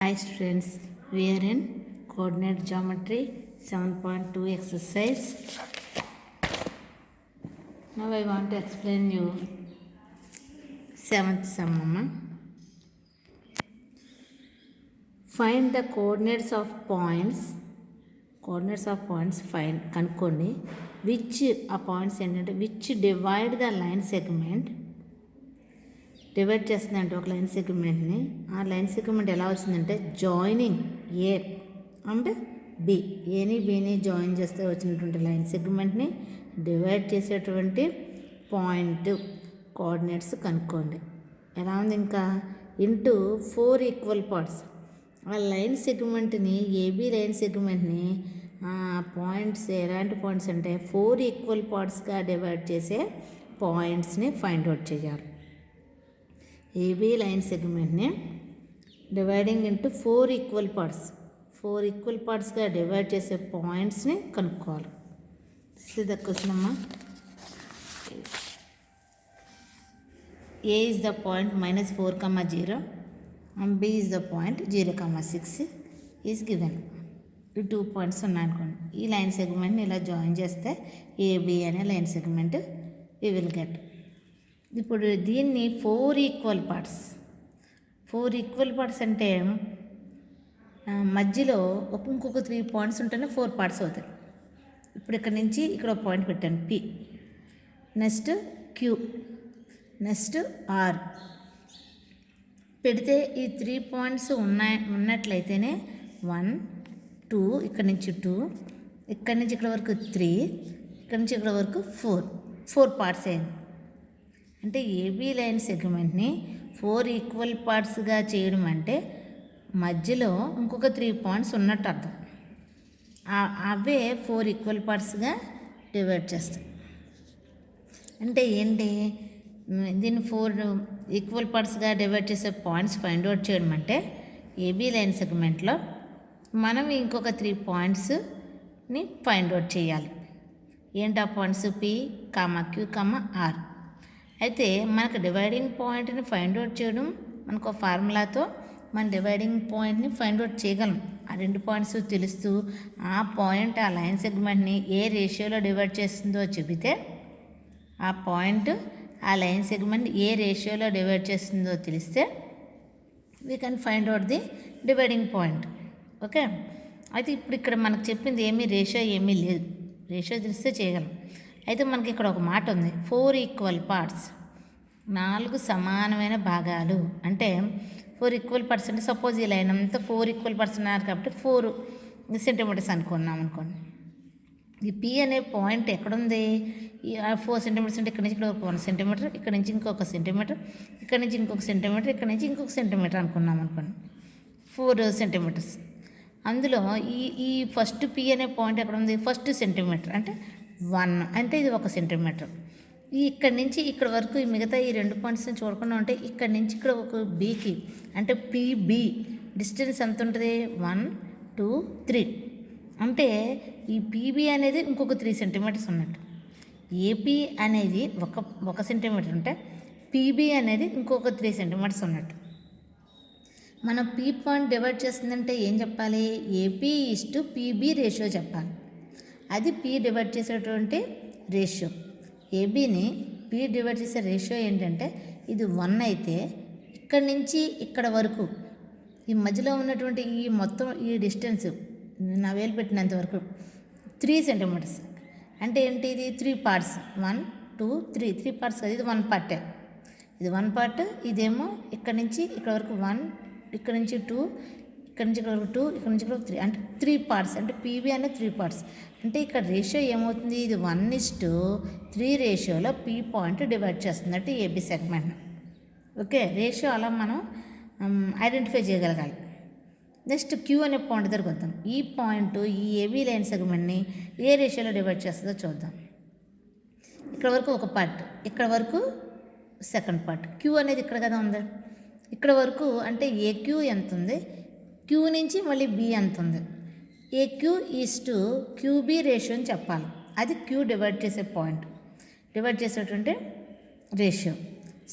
Hi students, we are in coordinate geometry 7.2 exercise. Now I want to explain you 7th sum. Find the coordinates of points. Find కనుక్కోండి which ఆ points ఏంటంటే which divide the line segment. Divide చేస్తుందంటే ఒక line సెగ్మెంట్ని. ఆ line segment ఎలా వచ్చిందంటే joining A and B, ఏని బిని join చేస్తే వచ్చినటువంటి లైన్ సెగ్మెంట్ని డివైడ్ చేసేటువంటి పాయింట్ కోఆర్డినేట్స్ కనుక్కోండి. ఎలా ఉంది ఇంకా ఇంటూ 4 ఈక్వల్ పార్ట్స్. ఆ లైన్ సెగ్మెంట్ని ఏబి లైన్ సెగ్మెంట్ని పాయింట్స్ ఎలాంటి పాయింట్స్ అంటే 4 ఈక్వల్ పార్ట్స్గా డివైడ్ చేసే పాయింట్స్ని ఫైండ్ అవుట్ చేయాలి. ఏబీ లైన్ సెగ్మెంట్ని డివైడింగ్ ఇంటూ 4 ఈక్వల్ పార్ట్స్గా డివైడ్ చేసే పాయింట్స్ని కనుక్కోవాలి. దిస్ ఇస్ ద క్వశ్చన్ అమ్మా. A is the point -4, 0 and B is the point 0, 6 is given. ఈ 2 పాయింట్స్ ఉన్నాయనుకోండి. ఈ లైన్ సెగ్మెంట్ని ఇలా జాయిన్ చేస్తే ఏబి అనే line segment we will get. ఇప్పుడు దీన్ని 4 ఈక్వల్ పార్ట్స్ అంటే మధ్యలో ఇంకొక 3 పాయింట్స్ ఉంటేనే 4 పార్ట్స్ అవుతాయి. ఇప్పుడు ఇక్కడ నుంచి ఇక్కడ ఒక పాయింట్ పెట్టాను P, next Q, next R పెడితే ఈ 3 పాయింట్స్ ఉన్నట్లయితేనే 1, 2, ఇక్కడ నుంచి 2, ఇక్కడ నుంచి ఇక్కడ వరకు 3, ఇక్కడ నుంచి ఇక్కడ వరకు 4 పార్ట్స్ అయింది. అంటే ఏబీ లైన్ సెగ్మెంట్ని 4 ఈక్వల్ పార్ట్స్గా చేయడం అంటే మధ్యలో ఇంకొక 3 పాయింట్స్ ఉన్నట్టు అర్థం. అవే 4 ఈక్వల్ పార్ట్స్గా డివైడ్ చేస్తాయి. అంటే ఏంటి, దీన్ని 4 ఈక్వల్ పార్ట్స్గా డివైడ్ చేసే పాయింట్స్ ఫైండ్ అవుట్ చేయడం అంటే ఏబీ లైన్ సెగ్మెంట్లో మనం ఇంకొక 3 పాయింట్స్ని ఫైండ్ అవుట్ చేయాలి. ఏంటి ఆ పాయింట్స్? P, queue, are. అయితే మనకు డివైడింగ్ పాయింట్ని ఫైండ్ అవుట్ చేయడం, మనకు ఒక ఫార్ములాతో మన డివైడింగ్ పాయింట్ని ఫైండ్ అవుట్ చేయగలం. ఆ 2 పాయింట్స్ తెలుస్తూ ఆ పాయింట్ ఆ లైన్ సెగ్మెంట్ని ఏ రేషియోలో డివైడ్ చేస్తుందో చెబితే ఆ పాయింట్ ఆ లైన్ సెగ్మెంట్ ఏ రేషియోలో డివైడ్ చేస్తుందో తెలిస్తే we can find out the dividing point. Okay. అయితే ఇప్పుడు ఇక్కడ మనకు చెప్పింది రేషియో ఏమీ లేదు. రేషియో తెలిస్తే చేయగలం. అయితే మనకి ఇక్కడ ఒక మాట ఉంది, 4 ఈక్వల్ పార్ట్స్, 4 సమానమైన భాగాలు. అంటే 4 ఈక్వల్ పార్ట్స్ అంటే సపోజ్ ఈ లైన్ అంతా 4 ఈక్వల్ పార్ట్స్ ఉన్నారు కాబట్టి 4 సెంటీమీటర్స్ అనుకోండి. ఈ పి అనే పాయింట్ ఎక్కడుంది? ఈ 4 సెంటీమీటర్స్ అంటే ఇక్కడ నుంచి ఇక్కడ 1 సెంటీమీటర్, ఇక్కడ నుంచి ఇంకొక సెంటీమీటర్, ఇక్కడ నుంచి ఇంకొక సెంటీమీటర్, ఇక్కడ నుంచి ఇంకొక సెంటీమీటర్ అనుకోండి. 4 సెంటీమీటర్స్. అందులో ఈ ఫస్ట్ పి అనే పాయింట్ ఎక్కడ ఉంది? ఫస్ట్ సెంటీమీటర్ అంటే 1, అంటే ఇది 1 సెంటీమీటర్. ఇక్కడ నుంచి ఇక్కడ వరకు ఈ మిగతా ఈ 2 పాయింట్స్ని చూడకుండా ఉంటే ఇక్కడ నుంచి ఇక్కడ ఒక బీకి అంటే పీబీ డిస్టెన్స్ ఎంత ఉంటుంది? 1, 2, 3. అంటే ఈ పీబీ అనేది ఇంకొక 3 సెంటీమీటర్స్ ఉన్నట్టు. ఏపీ అనేది 1 సెంటీమీటర్ ఉంటే పీబీ అనేది ఇంకొక 3 సెంటీమీటర్స్ ఉన్నట్టు. మనం పీ పాయింట్ డివైడ్ చేస్తుందంటే ఏం చెప్పాలి? ఏపీ ఇస్టు పీబీ రేషియో చెప్పాలి. అది పీ డివైడ్ చేసేటువంటి రేషియో. ఏబీని పీ డివైడ్ చేసే రేషియో ఏంటంటే ఇది 1 అయితే ఇక్కడ నుంచి ఇక్కడ వరకు ఈ మధ్యలో ఉన్నటువంటి ఈ మొత్తం ఈ డిస్టెన్స్ నా వేలు పెట్టినంత వరకు 3 సెంటీమీటర్స్. అంటే ఏంటి? ఇది 3 పార్ట్స్, 1, 2, 3 పార్ట్స్ కదా. ఇది 1 పార్టే. ఇది 1 పార్ట్. ఇదేమో ఇక్కడ నుంచి ఇక్కడ వరకు 1, ఇక్కడ నుంచి 2, ఇక్కడ నుంచి ఇక్కడ వరకు 2, ఇక్కడ నుంచి ఇక్కడ 3, అంటే 3 పార్ట్స్. అంటే పీవీ అనేది 3 పార్ట్స్. అంటే ఇక్కడ రేషియో ఏమవుతుంది? ఇది 1:3 రేషియోలో పీ పాయింట్ డివైడ్ చేస్తుంది అంటే ఏబీ సెగ్మెంట్. ఓకే. రేషియో అలా మనం ఐడెంటిఫై చేయగలగాలి. నెక్స్ట్ క్యూ అనే పాయింట్ దగ్గరకు వద్దాం. ఈ పాయింట్ ఈ ఏబీ లైన్ సెగ్మెంట్ని ఏ రేషియోలో డివైడ్ చేస్తుందో చూద్దాం. ఇక్కడ వరకు ఒక పార్ట్, ఇక్కడ వరకు సెకండ్ పార్ట్. క్యూ అనేది ఇక్కడ కదా ఉంది. ఇక్కడ వరకు అంటే ఏక్యూ ఎంత ఉంది, క్యూ నుంచి మళ్ళీ బి ఎంత ఉంది. AQ is to QB ratio అని చెప్పాలి. అది క్యూ డివైడ్ చేసే పాయింట్, డివైడ్ చేసేటువంటి ratio.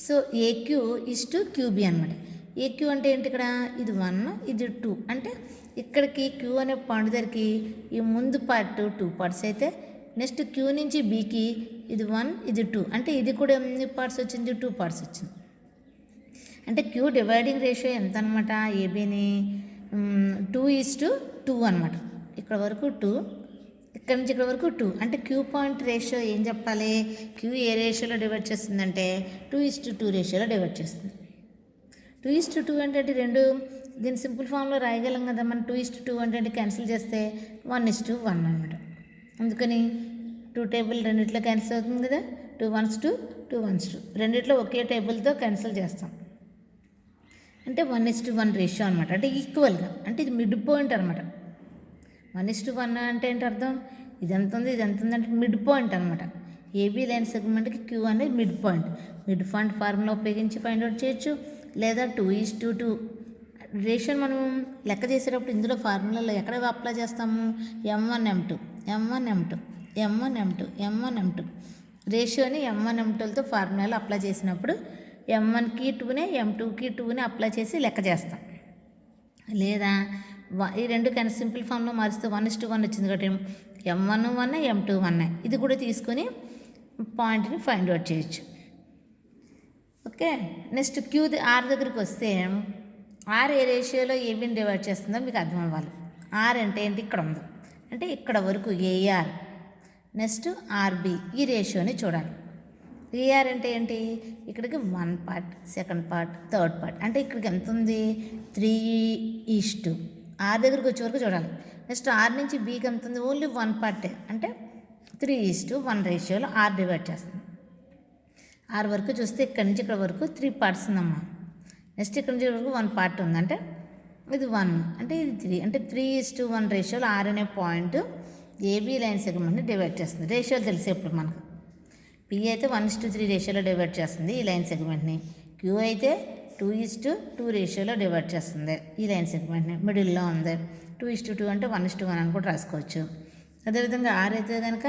So AQ is to QB అనమాట. ఏ క్యూ అంటే ఏంటి ఇక్కడ ఇది 1 ఇది 2 అంటే ఇక్కడికి క్యూ అనే పాయింట్ దగ్గరికి ఈ ముందు పార్ట్ 2 పార్ట్స్ అయితే నెక్స్ట్ క్యూ నుంచి బీకి ఇది 1 ఇది 2 అంటే ఇది కూడా ఎన్ని పార్ట్స్ వచ్చింది 2 పార్ట్స్ వచ్చింది. అంటే క్యూ డివైడింగ్ రేషియో ఎంత అనమాట ఏబీని 2:2 అనమాట. ఇక్కడ వరకు 2 ఇక్కడ నుంచి ఇక్కడ వరకు 2 అంటే క్యూ పాయింట్ రేషియో ఏం చెప్పాలి క్యూ ఏ రేషియోలో డివైడ్ చేస్తుందంటే 2:2 రేషియోలో డివైడ్ చేస్తుంది. 2:2 అంటే రెండు దీని సింపుల్ ఫామ్లో రాయగలం కదా మనం 2:2 అంటే క్యాన్సిల్ చేస్తే 1:1 అనమాట. అందుకని 2 టేబుల్ రెండిట్లో క్యాన్సిల్ అవుతుంది కదా 2 1s 2 2 1s 2 రెండిట్లో ఒకే టేబుల్తో క్యాన్సిల్ చేస్తాం అంటే 1:1 రేషియో అనమాట. అంటే ఈక్వల్గా అంటే ఇది మిడ్ పాయింట్ అనమాట. 1:1 అంటే ఏంటి అర్థం ఇది ఎంత ఉంది అంటే మిడ్ పాయింట్ అనమాట. ఏబీ లైన్ సెగ్మెంట్కి క్యూ అనేది mid point. Mid point formula ఉపయోగించి ఫైండ్ అవుట్ చేయొచ్చు లేదా 2:2 రేషియోని మనం లెక్క చేసేటప్పుడు ఇందులో ఫార్ములాలో ఎక్కడ అప్లై చేస్తాము m1 m2 m1 m2 m1 m2 m1 m2 రేషియోని m1 m2లతో ఫార్ములాలో apply చేసినప్పుడు m1కి 2నే m2కి 2నే అప్లై చేసి లెక్క చేస్తాం. లేదా ఈ రెండు కానీ సింపుల్ ఫామ్లో మారిస్తే 1:1 వచ్చింది కాబట్టి m1 1 m2 1 ఇది కూడా తీసుకొని పాయింట్ని ఫైండ్ అవుట్ చేయొచ్చు. ఓకే నెక్స్ట్ క్యూ ఆర్ దగ్గరికి వస్తే ఆర్ ఏ రేషియోలో ఏబీని డివైడ్ చేస్తుందో మీకు అర్థం అవ్వాలి. ఆర్ అంటే ఏంటి ఇక్కడ ఉంది అంటే ఇక్కడ వరకు ఏఆర్ నెక్స్ట్ ఆర్బి ఈ రేషియోని చూడాలి. ఏఆర్ అంటే ఏంటి ఇక్కడికి 1 part second part third part అంటే ఇక్కడికి ఎంత ఉంది 3:2 ఆర్ దగ్గరికి వచ్చే వరకు చూడాలి. నెక్స్ట్ ఆర్ నుంచి బీకి ఎంత ఉంది ఓన్లీ 1 పార్టే అంటే 3:1 రేషియోలో ఆర్ డివైడ్ చేస్తుంది. ఆర్ వరకు చూస్తే ఇక్కడి నుంచి ఇక్కడ వరకు 3 పార్ట్స్ ఉందమ్మా. నెక్స్ట్ ఇక్కడ నుంచి వరకు 1 పార్ట్ ఉంది అంటే ఇది 1 అంటే ఇది 3 అంటే 3:1 రేషియోలో ఆర్ అనే పాయింట్ ఏబీ లైన్ సెగ్మెంట్ని డివైడ్ చేస్తుంది. రేషియోలు తెలిసే ఇప్పుడు మనకు పి అయితే 1:3 రేషియోలో డివైడ్ చేస్తుంది ఈ లైన్ సెగ్మెంట్ని. క్యూ అయితే 2:2 రేషియోలో డివైడ్ చేస్తుంది ఈ లైన్ సెగ్మెంట్ని. మిడిల్లో ఉంది 2:2 అంటే 1:1 అని కూడా రాసుకోవచ్చు. అదేవిధంగా ఆర్ అయితే కనుక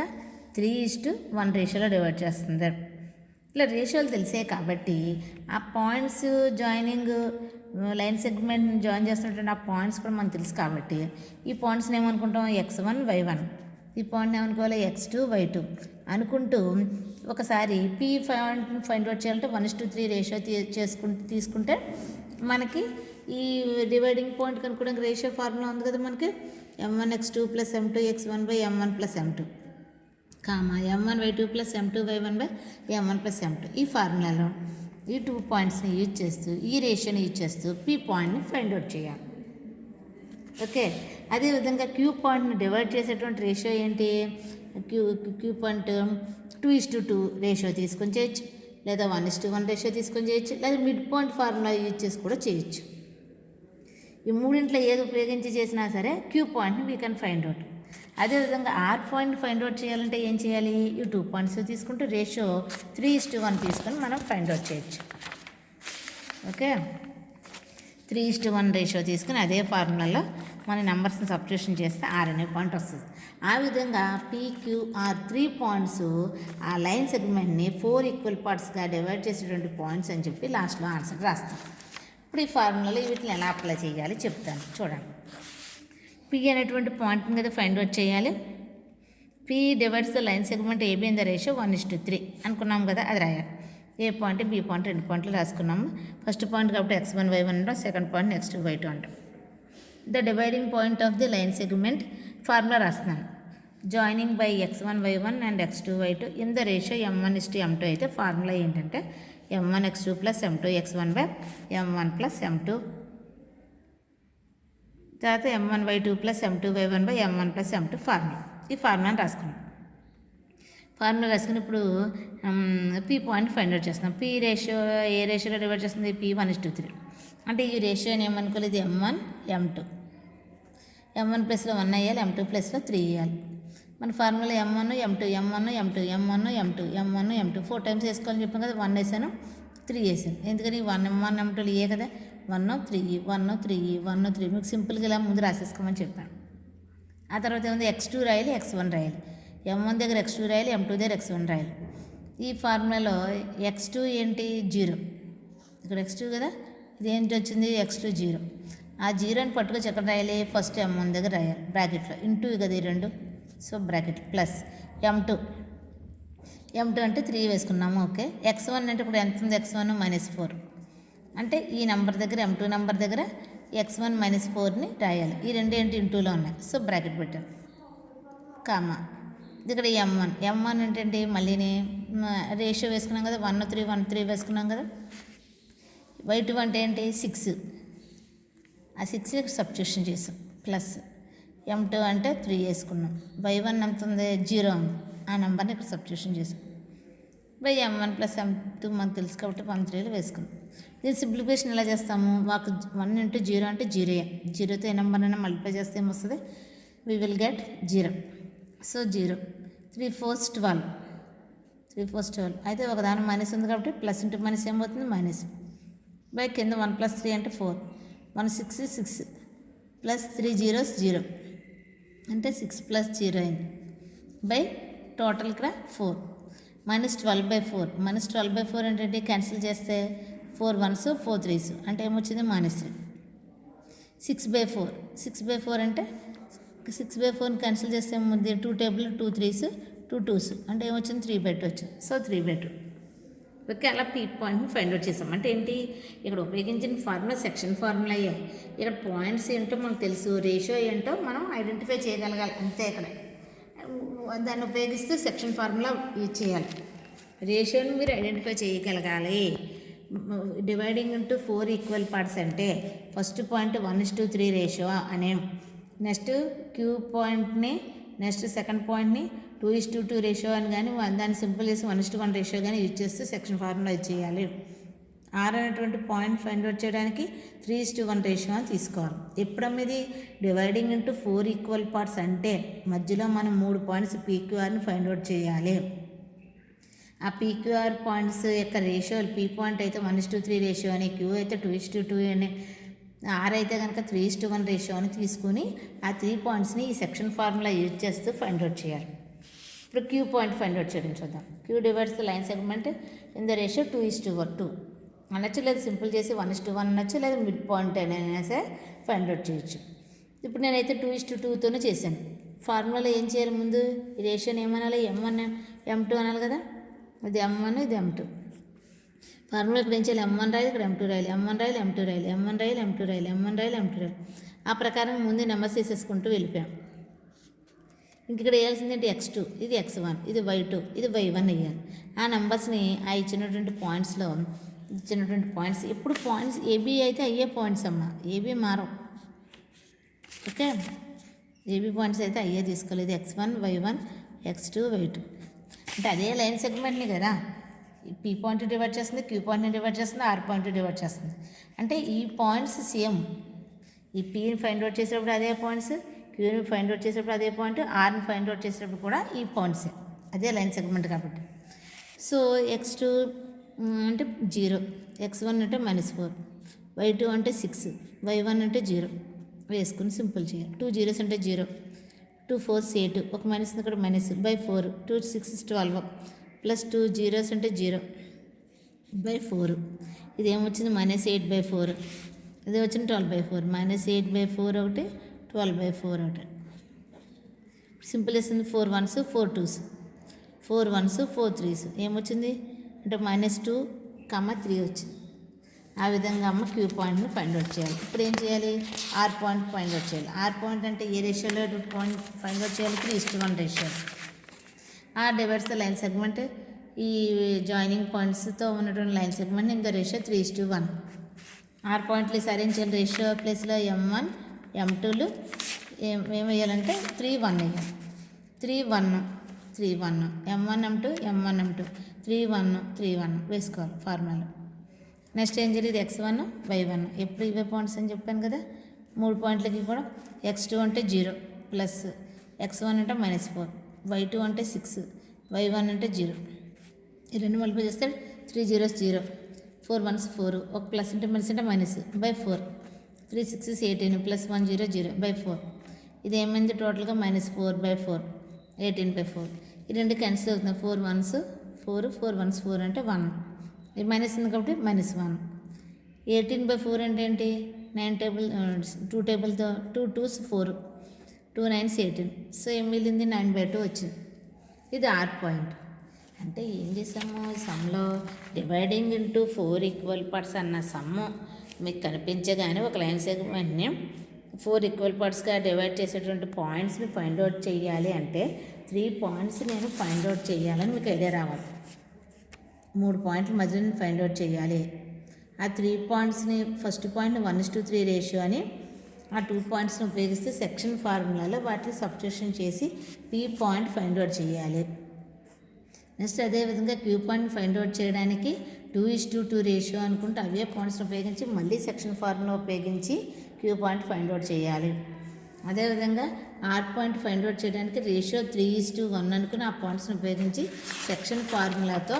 3:1 రేషియోలో డివైడ్ చేస్తుంది. ఇట్లా రేషియోలు తెలిసే కాబట్టి ఆ points joining line segment join చేస్తున్నటువంటి ఆ పాయింట్స్ కూడా మనకు తెలుసు కాబట్టి ఈ పాయింట్స్ని ఏమనుకుంటాం x1 y1 ఈ పాయింట్ని ఏమనుకోవాలి x2 y2 అనుకుంటూ ఒకసారి పీ ఫైండ్ అవుట్ చేయాలంటే 1:3 రేషియో తీసుకుంటే మనకి ఈ డివైడింగ్ పాయింట్ కనుక్కోవడానికి రేషియో ఫార్ములా ఉంది కదా మనకి m1 x2 + m2 x1 / m1 + m2 comma m1 y2 + m2 y1 / m1 + m2 ఈ ఫార్ములాలో ఈ 2 పాయింట్స్ని యూజ్ చేస్తూ ఈ రేషియోని యూజ్ చేస్తూ పీ పాయింట్ని ఫైండ్ అవుట్ చేయాలి. ఓకే అదేవిధంగా క్యూ పాయింట్ని డివైడ్ చేసేటువంటి రేషియో ఏంటి క్యూ పాయింట్ 2:2 రేషియో తీసుకొని చేయొచ్చు లేదా 1:1 రేషియో తీసుకొని చేయొచ్చు లేదా మిడ్ పాయింట్ ఫార్ములా యూజ్ చేసి కూడా చేయొచ్చు. ఈ మూడింట్లో ఏది ఉపయోగించి చేసినా సరే క్యూ పాయింట్ని వీ కెన్ ఫైండ్ అవుట్. అదేవిధంగా ఆర్ పాయింట్ ఫైండ్ అవుట్ చేయాలంటే ఏం చేయాలి ఈ 2 పాయింట్స్ తీసుకుంటూ రేషియో 3:1 తీసుకొని మనం ఫైండ్ అవుట్ చేయొచ్చు. ఓకే 3:1 రేషియో తీసుకుని అదే ఫార్ములాలో మన నెంబర్స్ని సబ్స్టిట్యూషన్ చేస్తే ఆర్ అనే పాయింట్ వస్తుంది. ఆ విధంగా పీక్యూఆర్ 3 పాయింట్స్ ఆ లైన్ సెగ్మెంట్ని 4 ఈక్వల్ పార్ట్స్గా డివైడ్ చేసేటువంటి పాయింట్స్ అని చెప్పి లాస్ట్లో ఆన్సర్ రాస్తాం. ఇప్పుడు ఈ ఫార్ములాలో వీటిని ఎలా అప్లై చేయాలి చెప్తాను చూడండి. పీ అనేటువంటి పాయింట్ని కదా ఫైండ్ అవుట్ చేయాలి. P divides the line segment AB in the ratio 1:3 అనుకున్నాం కదా అది రాయాలి. ఏ పాయింట్ బి పాయింట్ 2 పాయింట్లు రాసుకున్నాము. ఫస్ట్ పాయింట్ కాబట్టి x1 y1 అంటాం సెకండ్ పాయింట్ x2 y2 అంటాం. The dividing point of the line segment formula రాస్తున్నాను. Joining by x1 y1 and x2 y2 in the ratio m1:m2 అయితే ఫార్ములా ఏంటంటే m1 x2 + m2 x1 / m1 + m2 తర్వాత m1 y2 + m2 y1 / m1 + m2 formula. ఈ ఫార్ములాని రాసుకున్నాం. Formula రాసుకుని ఇప్పుడు P point find out చేస్తున్నాం. P ratio ఏ రేషియోలో divide చేస్తుంది పీ 1:3 అంటే ఈ రేషియోని ఏమనుకోలేదు ఇది m1 m2 m1 ప్లస్లో 1 వేయాలి m2 ప్లస్లో 3 వేయాలి. మన formula m1 m2 m1 m2 m1 m2 m1 m2 4 times వేసుకోవాలని చెప్పాం కదా 1 వేసాను 3 వేసాను ఎందుకని 1 m1 m2 ఏ కదా 1 3 1 3 1 3 మీకు సింపుల్గా ఇలా ముందు రాసేసుకోమని చెప్పాను. ఆ తర్వాత ఏముంది x2 రాయాలి x1 రాయాలి m1 దగ్గర x2 రాయాలి m2 దగ్గర x1 రాయాలి. ఈ ఫార్ములాలో x2 ఏంటి 0 ఇక్కడ x2 కదా ఇది ఏంటి వచ్చింది x2 0. ఆ జీరోని పట్టుకొచ్చి ఎక్కడ రాయాలి? ఫస్ట్ m1 దగ్గర రాయాలి బ్రాకెట్లో. ఇంటూ కదా ఈ రెండు, సో బ్రాకెట్ ప్లస్ m2 అంటే 3 వేసుకున్నాము. ఓకే. x1 అంటే ఇప్పుడు ఎంత ఉంది? x1 -4 అంటే ఈ నెంబర్ దగ్గర m2 నెంబర్ దగ్గర x1 -4ని రాయాలి. ఈ రెండు ఏంటి? ఇంటూలో ఉన్నాయి, సో బ్రాకెట్ పెట్టాను కామా. ఇక్కడ m1 ఏంటంటే మళ్ళీని రేషియో వేసుకున్నాం కదా, 1:3 వేసుకున్నాం కదా. y2 అంటే ఏంటి? 6, ఆ 6 సబ్స్టిట్యూషన్ చేసాం ప్లస్ m2 అంటే 3 వేసుకున్నాం. y1 ఎంత ఉంది? 0 ఉంది, ఆ నెంబర్ని ఇక్కడ సబ్స్టిట్యూషన్ చేసాం. బై m1 + m2 మనకు తెలుసు కాబట్టి 1 వేసుకున్నాం. దీని సింప్లిఫికేషన్ ఎలా చేస్తాము? మాకు 1 × 0 అంటే 0. 0తో ఏ నెంబర్ అయినా మల్టిప్లై చేస్తే ఏమొస్తుంది? We will get 0. సో 0. 3 4 12. 3 4 12 అయితే ఒక దాని మైనస్ ఉంది కాబట్టి ప్లస్ ఇంటూ మైనస్ ఏమవుతుంది? మైనస్. బై కింద 1 + 3 అంటే 4. 1 6 6 ప్లస్ 3 zeros 0 అంటే 6 + 0 అయింది. బై టోటల్ ఇక్కడ 4 -12/4. -12/4 ఏంటంటే క్యాన్సిల్ చేస్తే 4 1s 4 3s అంటే ఏమొచ్చింది? -3. 6/4. 6/4 అంటే 6/4 క్యాన్సిల్ చేస్తే ఏముంది? 2 టేబుల్ 2 3s 2 2s అంటే ఏమొచ్చింది? 3/2 వచ్చింది. సో 3/2. ఓకే. అలా పీ పాయింట్ని ఫైండ్ అవుట్ చేసాం. అంటే ఏంటి? ఇక్కడ ఉపయోగించిన ఫార్ములా సెక్షన్ ఫార్ములా అయ్యాయి. ఇక్కడ పాయింట్స్ ఏంటో మనకు తెలుసు, రేషియో ఏంటో మనం ఐడెంటిఫై చేయగలగాలి అంతే. ఇక్కడ దాన్ని ఉపయోగిస్తూ సెక్షన్ ఫార్ములా యూజ్ చేయాలి. రేషియోని మీరు ఐడెంటిఫై చేయగలగాలి. డివైడింగ్ ఇంటూ 4 ఈక్వల్ పార్ట్స్ అంటే ఫస్ట్ పాయింట్ 1:3 రేషియో అనే, నెక్స్ట్ క్యూ పాయింట్ని, నెక్స్ట్ సెకండ్ పాయింట్ని 2:2 రేషియో అని కానీ దాన్ని సింపుల్ చేసి 1:1 రేషియో కానీ యూజ్ చేస్తూ సెక్షన్ ఫార్ములా యూజ్ చేయాలి. ఆర్ అనేటువంటి పాయింట్ ఫైండ్ అవుట్ చేయడానికి 3:1 రేషియో అని తీసుకోవాలి. ఎప్పుడమ్మ ఇది? డివైడింగ్ ఇంటూ 4 ఈక్వల్ పార్ట్స్ అంటే మధ్యలో మనం 3 పాయింట్స్ పీక్యూఆర్ని ఫైండ్ అవుట్ చేయాలి. ఆ పీక్యూఆర్ పాయింట్స్ యొక్క రేషియోలు, పీ పాయింట్ అయితే 1:3 రేషియో అని, క్యూ అయితే 2:2 అని, ఆర్ అయితే కనుక 3:1 రేషియో అని తీసుకుని ఆ 3 పాయింట్స్ని ఈ సెక్షన్ ఫార్ములా యూజ్ చేస్తూ ఫైండ్ అవుట్ చేయాలి. ఇప్పుడు క్యూ పాయింట్ ఫైండ్ అవుట్ చేయడం చూద్దాం. Queue divides the line segment in the ratio 2:2 అనొచ్చు, లేదా సింపుల్ చేసి 1:1 అనొచ్చు, లేదా మిడ్ పాయింట్ అయినా సరే ఫైండ్ అవుట్ చేయొచ్చు. ఇప్పుడు నేనైతే 2:2తోనే చేశాను. ఫార్ములాలో ఏం చేయాలి? ముందు ఈ రేషియోని ఏమనాలి? m1 m2 అనాలి కదా. ఇది m1 ఇది m2. ఫార్ములా ఇక్కడ ఏం చేయాలి? m1 రాయాలి, ఇక్కడ m2 రాయాలి, m1 రాయాలి, m2 రాయాలి, m1 రాయాలి, m2 రాయాలి, m1 రాయాలి, m2 రాయాలి. ఆ ప్రకారం ముందు నెంబర్స్ వేసేసుకుంటూ వెళ్ళిపోయాం. ఇంక ఇక్కడ వేయాల్సింది ఏంటి? x2, ఇది x1, ఇది y2, ఇది y1 వేయాలి. ఆ నెంబర్స్ని ఆ ఇచ్చినటువంటి పాయింట్స్లో, ఇచ్చినటువంటి పాయింట్స్ ఎప్పుడు పాయింట్స్ ఏబీ అయితే అయ్యే పాయింట్స్ అమ్మ, ఏబీ మారం. ఓకే. ఏబీ పాయింట్స్ అయితే అయ్యే తీసుకోవాలి. ఇది x1 y1 x2 y2 అంటే అదే లైన్ సెగ్మెంట్ని కదా. పీ పాయింట్ డివైడ్ చేస్తుంది, క్యూ పాయింట్ని డివైడ్ చేస్తుంది, ఆర్ పాయింట్ డివైడ్ చేస్తుంది. అంటే ఈ పాయింట్స్ సేమ్. ఈ పీని ఫైండ్ అవుట్ చేసేటప్పుడు అదే పాయింట్స్, క్యూని ఫైండ్ అవుట్ చేసేటప్పుడు అదే పాయింట్, ఆర్ని ఫైండ్ అవుట్ చేసేటప్పుడు కూడా ఈ పాయింట్సే, అదే లైన్ సెగ్మెంట్ కాబట్టి. సో x2 అంటే 0, x1 అంటే -4, y2 అంటే 6, y1 అంటే 0 వేసుకుని సింపుల్ చేయాలి. 2 zeros అంటే 0, 2 4s 8, ఒక మైనస్ ఇక్కడ -/4, 2 6 12 ప్లస్ 2 zeros అంటే 0/4. ఇది ఏమొచ్చింది? -8/4. ఇది వచ్చింది 12/4. -8/4 ఒకటి, 12/4 ఒకటి. సింపుల్ వేస్తుంది. 4 1s 4 2s, 4 1s 4 3s ఏమొచ్చింది అంటే -2, 3 వచ్చింది. ఆ విధంగా అమ్మ క్యూ పాయింట్ని ఫైండ్ అవుట్ చేయాలి. ఇప్పుడు ఏం చేయాలి? ఆర్ పాయింట్ ఫైండ్ అవుట్ చేయాలి. ఆర్ పాయింట్ అంటే ఏ రేషియోలో పాయింట్ ఫైండ్ అవుట్ చేయాలి? 3:1 ratio. R divides the line segment, ఈ జాయినింగ్ పాయింట్స్తో ఉన్నటువంటి లైన్ సెగ్మెంట్ ఇంకా రేషియో 3:1. ఆర్ పాయింట్లు సరైన చేయాలి. రేషియో ప్లేస్లో m1 m2లు ఏం వేయాలంటే 3 1 వేయాలి. 3 1 3 1 m1 m2 m1 m2 3 1 3 1 వేసుకోవాలి ఫార్ములా. నెక్స్ట్ ఏం చేయాలి? ఇది x1 y1 ఎప్పుడు ఇవే పాయింట్స్ అని చెప్పాను కదా. 3 పాయింట్లకి కూడా x2 అంటే 0 ప్లస్ x1 అంటే -4, y2 అంటే 6, y1 అంటే 0. ఈ రెండు మల్టిప్లై చేస్తే 3 zeros 0, 4 1s 4, ఒక ప్లస్ అంటే మైనస్ అంటే -/4, 3 6s 18 ప్లస్ 1 0 0/4. ఇది ఏమైంది? టోటల్గా -4/4, 18/4. ఈ రెండు క్యాన్సిల్ అవుతుంది. 4 1s 4, 4 1s 4 అంటే 1. ఇది మైనస్ ఉంది కాబట్టి -1. 18/4 అంటే ఏంటి? 9 టేబుల్ 2 టేబుల్తో 2 2s 4, 2 9s 18. సో ఏం మిగిలింది? 9/2 వచ్చింది. ఇది ఆర్ పాయింట్. అంటే ఏం చేసాము? సమ్లో డివైడింగ్ ఇంటూ 4 ఈక్వల్ పార్ట్స్ అన్న సమ్ము మీకు కనిపించగానే ఒక లైన్ సెగ్మెంట్ని 4 ఈక్వల్ పార్ట్స్గా డివైడ్ చేసేటువంటి పాయింట్స్ని ఫైండ్ అవుట్ చేయాలి అంటే 3 పాయింట్స్ నేను ఫైండ్ అవుట్ చేయాలని మీకు ఐడియా రావాలి. 3 పాయింట్ల మధ్య నేను ఫైండ్ అవుట్ చేయాలి. ఆ 3 పాయింట్స్ని ఫస్ట్ పాయింట్ 1:3 రేషియో అని ఆ 2 పాయింట్స్ని ఉపయోగిస్తే సెక్షన్ ఫార్ములాలో వాటిని సబ్స్టిట్యూషన్ చేసి పీ పాయింట్ ఫైండ్ అవుట్ చేయాలి. నెక్స్ట్ అదేవిధంగా క్యూ పాయింట్ ఫైండ్ అవుట్ చేయడానికి 2:2 రేషియో అనుకుంటే అవే పాయింట్స్ని ఉపయోగించి మళ్ళీ సెక్షన్ ఫార్ములా ఉపయోగించి క్యూ పాయింట్ ఫైండ్ అవుట్ చేయాలి. అదేవిధంగా ఆర్ పాయింట్ ఫైండ్ అవుట్ చేయడానికి రేషియో 3:1 అనుకుని ఆ పాయింట్స్ని ఉపయోగించి సెక్షన్ ఫార్ములాతో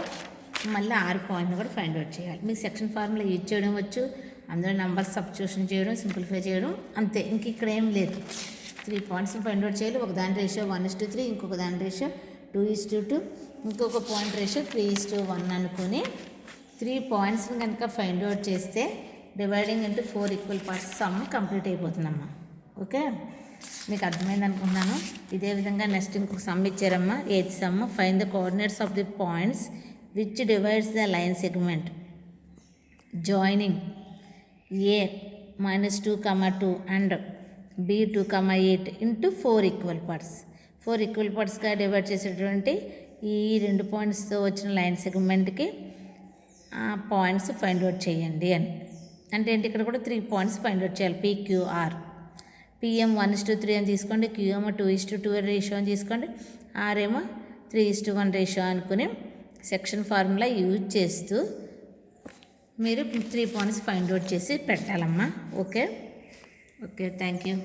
మళ్ళీ ఆర్ పాయింట్ని కూడా ఫైండ్ అవుట్ చేయాలి. మీకు సెక్షన్ ఫార్ములా యూజ్ చేయడం వచ్చు, అందులో నెంబర్స్ సబ్స్టిట్యూషన్ చేయడం, సింప్లిఫై చేయడం, అంతే. ఇంక ఇక్కడ ఏం లేదు. 3 పాయింట్స్ని ఫైండ్ అవుట్ చేయాలి. ఒక దాని రేషియో 1:3, ఇంకొక దాని రేషియో 2:2, ఇంకొక పాయింట్ రేషియో 3:1 అనుకుని 3 పాయింట్స్ని కనుక ఫైండ్ అవుట్ చేస్తే dividing into 4 equal parts sum complete అయిపోతుందమ్మా. ఓకే, మీకు అర్థమైంది అనుకున్నాను. ఇదే విధంగా నెక్స్ట్ ఇంకొక సమ్ ఇచ్చారమ్మా. 8th sum. Find the coordinates of the points which divides the line segment joining A -2, and B 2, 8 into 4 equal parts. 4 equal పార్ట్స్గా డివైడ్ చేసేటువంటి ఈ 2 పాయింట్స్తో వచ్చిన లైన్ సెగ్మెంట్కి ఆ పాయింట్స్ ఫైండ్ అవుట్ చేయండి అని. అంటే ఏంటి? ఇక్కడ కూడా 3 పాయింట్స్ ఫైండ్ అవుట్ చేయాలి. PQR. PM 1:3 అని తీసుకోండి, Q ఏమో 2:2 రేషియో అని తీసుకోండి, R ఏమో 3:1 రేషియో అనుకుని సెక్షన్ ఫార్ములా యూజ్ చేస్తూ మీరు 3 పాయింట్స్ ఫైండ్ అవుట్ చేసి పెట్టాలమ్మా. Okay, thank you.